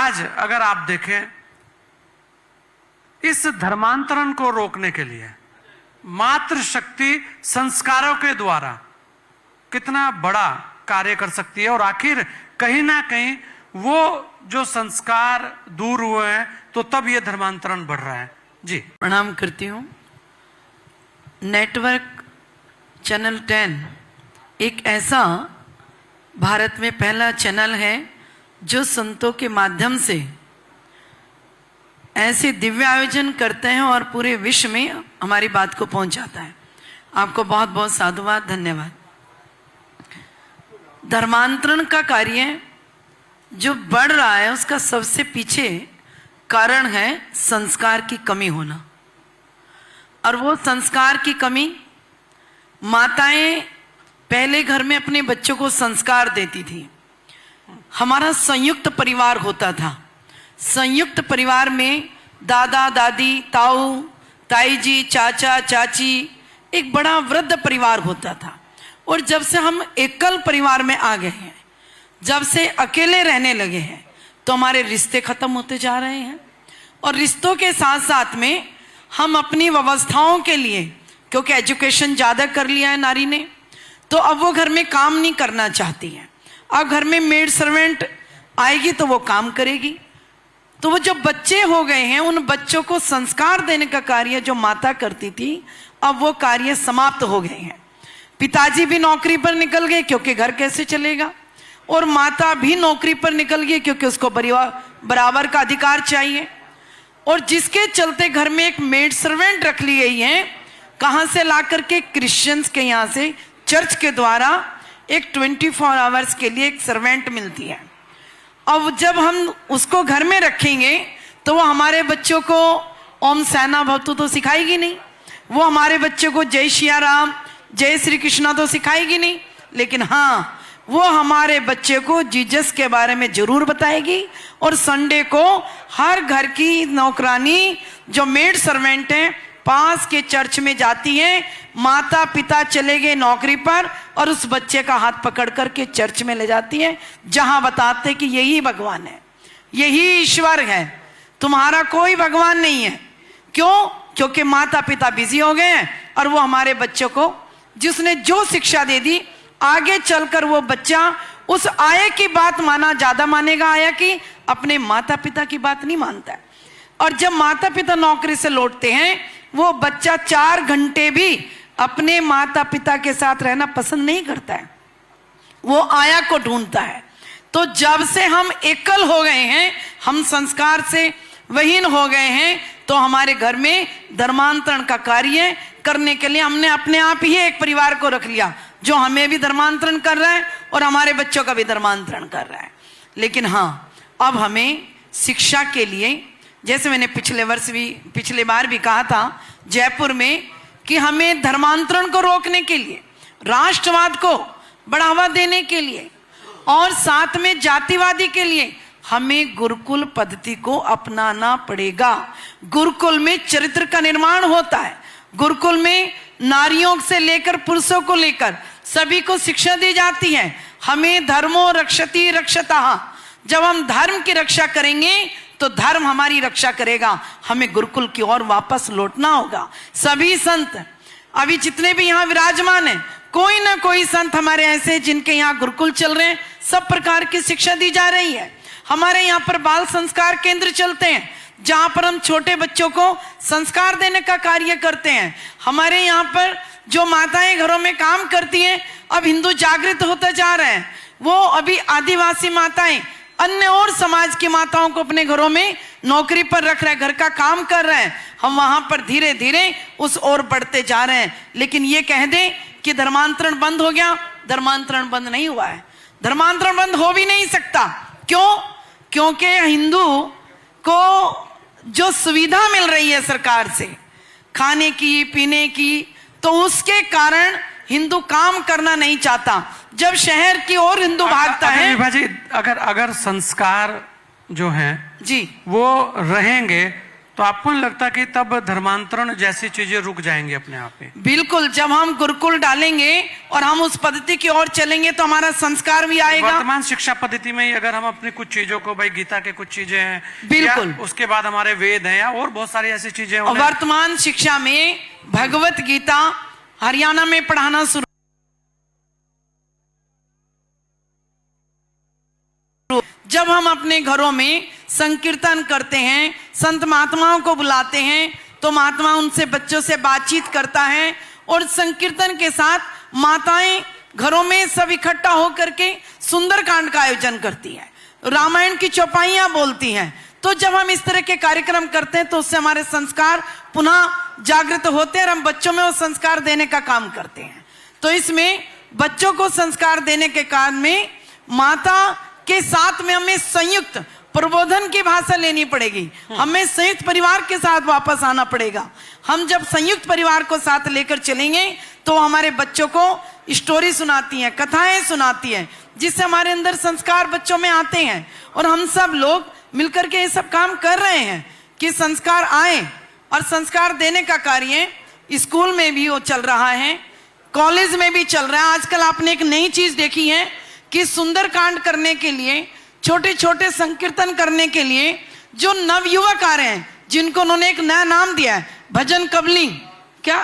आज अगर आप देखें, इस धर्मांतरण को रोकने के लिए मातृशक्ति संस्कारों के द्वारा कितना बड़ा कार्य कर सकती है। और आखिर कहीं ना कहीं वो जो संस्कार दूर हुए हैं तो तब ये धर्मांतरण बढ़ रहा है। जी प्रणाम करती हूँ। नेटवर्क चैनल 10 एक ऐसा भारत में पहला चैनल है जो संतों के माध्यम से ऐसे दिव्य आयोजन करते हैं और पूरे विश्व में हमारी बात को पहुंचाता है। आपको बहुत बहुत साधुवाद, धन्यवाद। धर्मांतरण का कार्य जो बढ़ रहा है उसका सबसे पीछे कारण है संस्कार की कमी होना। और वो संस्कार की कमी, माताएं पहले घर में अपने बच्चों को संस्कार देती थी। हमारा संयुक्त परिवार होता था। संयुक्त परिवार में दादा दादी, ताऊ ताई जी, चाचा चाची, एक बड़ा वृद्ध परिवार होता था। और जब से हम एकल परिवार में आ गए हैं, जब से अकेले रहने लगे हैं, तो हमारे रिश्ते खत्म होते जा रहे हैं। और रिश्तों के साथ साथ में हम अपनी व्यवस्थाओं के लिए, क्योंकि एजुकेशन ज़्यादा कर लिया है नारी ने, तो अब वो घर में काम नहीं करना चाहती है। अब घर में मेड सर्वेंट आएगी तो वो काम करेगी। तो वो जो बच्चे हो गए हैं, उन बच्चों को संस्कार देने का कार्य जो माता करती थी, अब वो कार्य समाप्त हो गए हैं। पिताजी भी नौकरी पर निकल गए क्योंकि घर कैसे चलेगा, और माता भी नौकरी पर निकल गई क्योंकि उसको बराबर का अधिकार चाहिए। और जिसके चलते घर में एक मेड सर्वेंट रख ली गई है, कहाँ से ला करके? क्रिश्चियंस के यहाँ से, चर्च के द्वारा एक 24 आवर्स के लिए एक सर्वेंट मिलती है। अब जब हम उसको घर में रखेंगे तो वो हमारे बच्चों को ओम सहना भवतु तो सिखाएगी नहीं, वो हमारे बच्चों को जय सिया राम, जय श्री कृष्णा तो सिखाएगी नहीं, लेकिन हाँ वो हमारे बच्चे को जीसस के बारे में जरूर बताएगी। और संडे को हर घर की नौकरानी जो मेड सर्वेंट है पास के चर्च में जाती है, माता पिता चले गए नौकरी पर, और उस बच्चे का हाथ पकड़ करके चर्च में ले जाती है, जहां बताते कि यही भगवान है, यही ईश्वर है, तुम्हारा कोई भगवान नहीं है। क्यों? क्योंकि माता पिता बिजी हो गए हैं और वो हमारे बच्चों को जिसने जो शिक्षा दे दी, आगे चलकर वो बच्चा उस आया की बात ज्यादा मानेगा, आया की अपने माता पिता की बात नहीं मानता है। और जब माता पिता नौकरी से लौटते हैं, वो बच्चा 4 घंटे भी अपने माता पिता के साथ रहना पसंद नहीं करता है, वो आया को ढूंढता है। तो जब से हम एकल हो गए हैं, हम संस्कार से वहीन हो गए हैं, तो हमारे घर में धर्मांतरण का कार्य करने के लिए हमने अपने आप ही एक परिवार को रख लिया जो हमें भी धर्मांतरण कर रहा है और हमारे बच्चों का भी धर्मांतरण कर रहा है। लेकिन हाँ, अब हमें शिक्षा के लिए, जैसे मैंने पिछले बार भी कहा था जयपुर में, कि हमें धर्मांतरण को रोकने के लिए, राष्ट्रवाद को बढ़ावा देने के लिए और साथ में जातिवादी के लिए हमें गुरुकुल पद्धति को अपनाना पड़ेगा। गुरुकुल में चरित्र का निर्माण होता है। गुरुकुल में नारियों से लेकर पुरुषों को लेकर सभी को शिक्षा दी जाती है। हमें धर्मो रक्षति रक्षतः, जब हम धर्म की रक्षा करेंगे तो धर्म हमारी रक्षा करेगा। हमें गुरुकुल की ओर वापस लौटना होगा। सभी संत अभी जितने भी यहाँ विराजमान हैं, कोई ना कोई संत हमारे ऐसे जिनके यहाँ गुरुकुल चल रहे हैं, सब प्रकार की शिक्षा दी जा रही है। हमारे यहाँ पर बाल संस्कार केंद्र चलते हैं, जहां पर हम छोटे बच्चों को संस्कार देने का कार्य करते हैं। हमारे यहाँ पर जो माताएं घरों में काम करती हैं, अब हिंदू जागृत होता जा रहे हैं। वो अभी आदिवासी माताएं अन्य और समाज की माताओं को अपने घरों में नौकरी पर रख रहे हैं, घर का काम कर रहे हैं। हम वहां पर धीरे धीरे उस ओर बढ़ते जा रहे हैं। लेकिन ये कह दें कि धर्मांतरण बंद हो गया, धर्मांतरण बंद नहीं हुआ है। धर्मांतरण बंद हो भी नहीं सकता। क्यों? क्योंकि हिंदू को जो सुविधा मिल रही है सरकार से, खाने की, पीने की, तो उसके कारण हिंदू काम करना नहीं चाहता। जब शहर की ओर हिंदू भागता है। अगर संस्कार जो हैं जी वो रहेंगे तो आपको नहीं लगता कि तब धर्मांतरण जैसी चीजें रुक जाएंगी अपने आप ही? बिल्कुल, जब हम गुरुकुल डालेंगे और हम उस पद्धति की ओर चलेंगे तो हमारा संस्कार भी आएगा। वर्तमान शिक्षा पद्धति में ही अगर हम अपनी कुछ चीजों को, भाई गीता के कुछ चीजें हैं, बिल्कुल, या उसके बाद हमारे वेद हैं, या और बहुत सारी ऐसी चीजें, और वर्तमान शिक्षा में भगवत गीता हरियाणा में पढ़ाना शुरू, जब हम अपने घरों में संकीर्तन करते हैं, संत महात्माओं को बुलाते हैं, तो महात्मा उनसे, बच्चों से बातचीत करता है, और संकीर्तन के साथ माताएं घरों में सब इकट्ठा होकर के सुंदरकांड का आयोजन करती है, रामायण की चौपाइयां बोलती हैं। तो जब हम इस तरह के कार्यक्रम करते हैं तो उससे हमारे संस्कार पुनः जागृत होते हैं और हम बच्चों में वो संस्कार देने का काम करते हैं। तो इसमें बच्चों को संस्कार देने के कारण में माता के साथ में हमें संयुक्त प्रबोधन की भाषा लेनी पड़ेगी, हमें संयुक्त परिवार के साथ वापस आना पड़ेगा। हम जब संयुक्त परिवार को साथ लेकर चलेंगे तो हमारे बच्चों को स्टोरी सुनाती हैं, कथाएं सुनाती हैं, जिससे हमारे अंदर संस्कार बच्चों में आते हैं। और हम सब लोग मिलकर के ये सब काम कर रहे हैं कि संस्कार आए, और संस्कार देने का कार्य स्कूल में भी वो चल रहा है, कॉलेज में भी चल रहा है। आजकल आपने एक नई चीज देखी है कि सुंदरकांड करने के लिए, छोटे छोटे संकीर्तन करने के लिए जो नवयुवक आ रहे हैं, जिनको उन्होंने एक नया नाम दिया है, भजन कबलिंग, क्या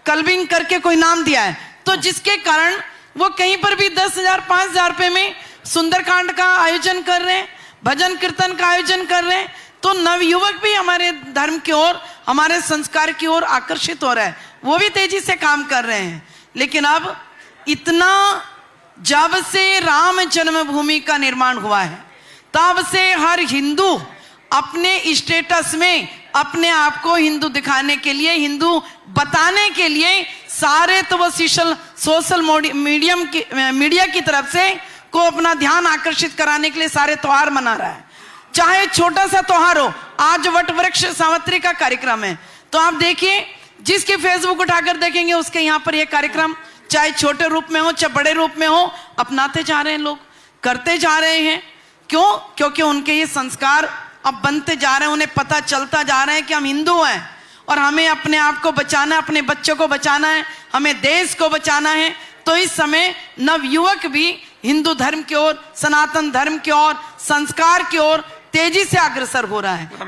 कलबिंग करके कोई नाम दिया है, तो जिसके कारण वो कहीं पर भी 10,000 5,000 रुपए में सुंदरकांड का आयोजन कर रहे हैं, भजन कीर्तन का आयोजन कर रहे हैं। तो नवयुवक भी हमारे धर्म की ओर, हमारे संस्कार की ओर आकर्षित हो रहा है, वो भी तेजी से काम कर रहे हैं। लेकिन अब इतना, जब से राम जन्मभूमि का निर्माण हुआ है तब से हर हिंदू अपने स्टेटस में अपने आप को हिंदू दिखाने के लिए, हिंदू बताने के लिए सारे तो वो सोशल मीडिया की तरफ से को अपना ध्यान आकर्षित कराने के लिए सारे त्योहार मना रहा है। चाहे छोटा सा त्योहार हो, आज वट वृक्ष सावित्री का कार्यक्रम है, तो आप देखिए, जिसके फेसबुक उठाकर देखेंगे उसके यहाँ पर यह कार्यक्रम, चाहे छोटे रूप में हो चाहे बड़े रूप में हो, अपनाते जा रहे हैं लोग, करते जा रहे हैं। क्यों? क्योंकि उनके ये संस्कार अब बनते जा रहे हैं, उन्हें पता चलता जा रहा है कि हम हिंदू हैं और हमें अपने आप को बचाना है, अपने बच्चों को बचाना है, हमें देश को बचाना है। तो इस समय नवयुवक भी हिंदू धर्म की ओर, सनातन धर्म की ओर, संस्कार की ओर तेजी से अग्रसर हो रहा है।